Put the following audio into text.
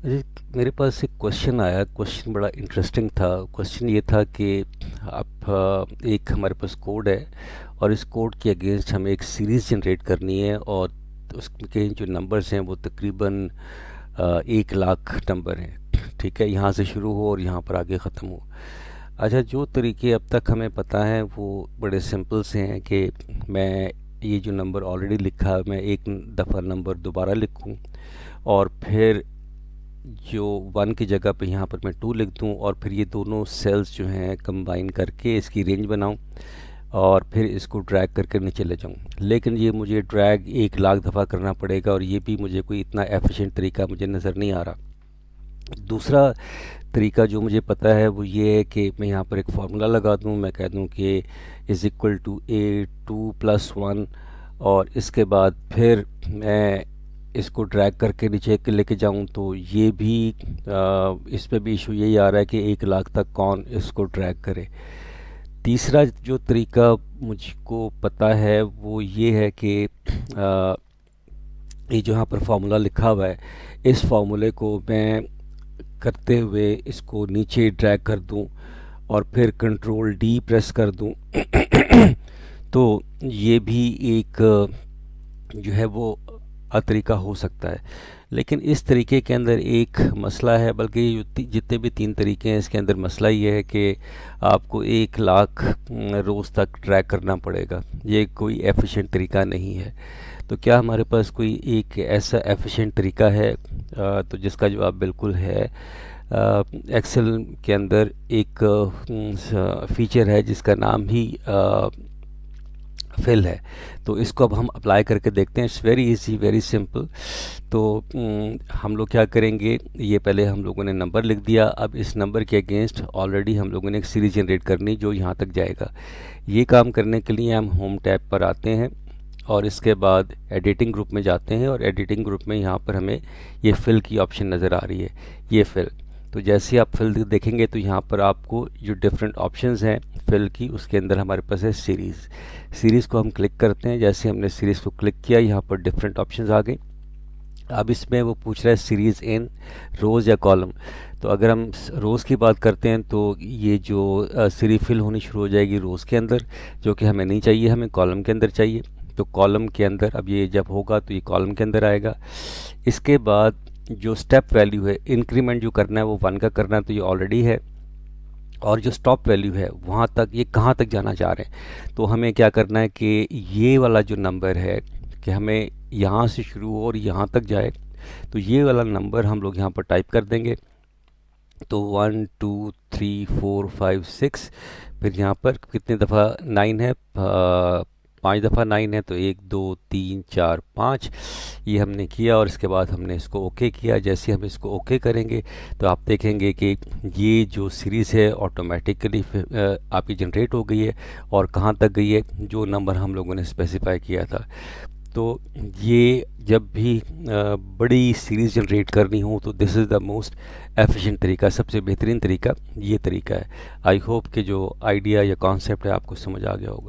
जी, मेरे पास एक क्वेश्चन आया। क्वेश्चन बड़ा इंटरेस्टिंग था। क्वेश्चन ये था कि आप एक हमारे पास कोड है और इस कोड के अगेंस्ट हमें एक सीरीज़ जनरेट करनी है और उसके जो नंबर्स हैं वो तकरीबन 1 लाख नंबर हैं। ठीक है, यहाँ से शुरू हो और यहाँ पर आगे ख़त्म हो। अच्छा, जो तरीके अब तक हमें पता है वो बड़े सिंपल से हैं कि मैं ये जो नंबर ऑलरेडी लिखा है मैं एक दफ़ा नंबर दोबारा लिखूं और फिर जो 1 की जगह पे यहाँ पर मैं 2 लिख दूँ और फिर ये दोनों सेल्स जो हैं कंबाइन करके इसकी रेंज बनाऊँ और फिर इसको ड्रैग करके नीचे ले जाऊँ। लेकिन ये मुझे ड्रैग 1 लाख दफ़ा करना पड़ेगा और ये भी मुझे कोई इतना एफिशिएंट तरीका मुझे नज़र नहीं आ रहा। दूसरा तरीका जो मुझे पता है वो ये है कि मैं यहाँ पर एक फार्मूला लगा दूँ। मैं कह दूँ कि इज़ इक्वल टू ए 2+1 और इसके बाद फिर मैं इसको ड्रैग करके नीचे के लेके जाऊँ तो ये भी इस पे भी इशू यही आ रहा है कि 1 लाख तक कौन इसको ड्रैग करे। तीसरा जो तरीका मुझको पता है वो ये है कि ये जो यहाँ पर फार्मूला लिखा हुआ है इस फार्मूले को मैं करते हुए इसको नीचे ड्रैग कर दूं और फिर कंट्रोल डी प्रेस कर दूं तो ये भी एक जो है वो तरीका हो सकता है। लेकिन इस तरीके के अंदर एक मसला है, बल्कि जितने भी 3 तरीके हैं इसके अंदर मसला ये है कि आपको 1 लाख रोज़ तक ट्रैक करना पड़ेगा। ये कोई एफिशिएंट तरीका नहीं है। तो क्या हमारे पास कोई एक ऐसा एफिशिएंट तरीका है? तो जिसका जवाब बिल्कुल है। एक्सेल के अंदर एक फीचर है जिसका नाम ही फिल है। तो इसको अब हम अप्लाई करके देखते हैं। It's very easy, very simple. तो हम लोग क्या करेंगे, ये पहले हम लोगों ने नंबर लिख दिया। अब इस नंबर के अगेंस्ट ऑलरेडी हम लोगों ने एक सीरीज जनरेट करनी जो यहाँ तक जाएगा। ये काम करने के लिए हम होम टैब पर आते हैं और इसके बाद एडिटिंग ग्रुप में जाते हैं और एडिटिंग ग्रुप में यहाँ पर हमें ये फिल की ऑप्शन नज़र आ रही है, ये फिल। तो जैसे आप फिल देखेंगे तो यहाँ पर आपको जो डिफरेंट ऑप्शंस हैं फिल की, उसके अंदर हमारे पास है सीरीज़। सीरीज़ को हम क्लिक करते हैं। जैसे हमने सीरीज़ को क्लिक किया यहाँ पर डिफरेंट ऑप्शंस आ गए। अब इसमें वो पूछ रहा है सीरीज़ इन रोज़ या कॉलम। तो अगर हम रोज़ की बात करते हैं तो ये जो सीरीज फिल होनी शुरू हो जाएगी रोज़ के अंदर, जो कि हमें नहीं चाहिए, हमें कॉलम के अंदर चाहिए। तो कॉलम के अंदर अब ये जब होगा तो ये कॉलम के अंदर आएगा। इसके बाद जो स्टेप वैल्यू है, इंक्रीमेंट जो करना है वो 1 का करना है, तो ये ऑलरेडी है। और जो स्टॉप वैल्यू है वहाँ तक, ये कहाँ तक जाना चाह रहे हैं, तो हमें क्या करना है कि ये वाला जो नंबर है कि हमें यहाँ से शुरू हो और यहाँ तक जाए, तो ये वाला नंबर हम लोग यहाँ पर टाइप कर देंगे। तो 1 2 3 4 5 6, फिर यहाँ पर कितने दफ़ा 9 है, 5 दफ़ा 9 है, तो 1 2 3 4 5 ये हमने किया और इसके बाद हमने इसको ओके किया। जैसे हम इसको ओके करेंगे तो आप देखेंगे कि ये जो सीरीज़ है ऑटोमेटिकली आपकी जनरेट हो गई है और कहाँ तक गई है, जो नंबर हम लोगों ने स्पेसिफाई किया था। तो ये जब भी बड़ी सीरीज़ जनरेट करनी हो तो this is the most efficient तरीका, सबसे बेहतरीन तरीका ये तरीका है। आई होप कि जो आइडिया या कॉन्सेप्ट है आपको समझ आ गया होगा।